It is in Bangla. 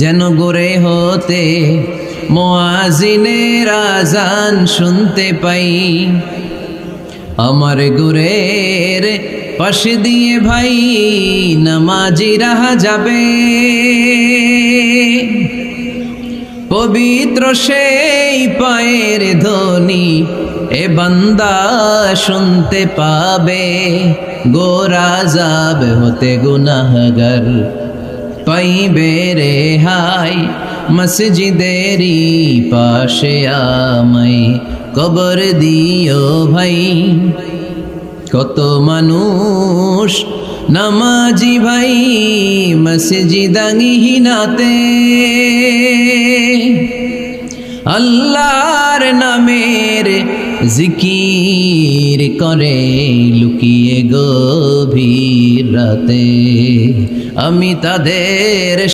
যেন গোরে হতে মুয়াজ্জিনের আযান শুনতে পাই। আমার গোরের পাশে দিয়ে ভাই নামাজিরা যাবে, পবিত্র সেই পায়ের ধ্বনি এ বান্দা শুনতে পাবে। গোরা যাব হতে গুনাহগার পাইবে রেহাই, মসজিদেরই পাশে আমায় কবর দিও ভাই। কত মানুষ নামাজি ভাই মসজিদাঙ্গিহীনাতে, আল্লাহর নামের জিকির করে লুকিয়ে গভীর রাতে। আমি তাদের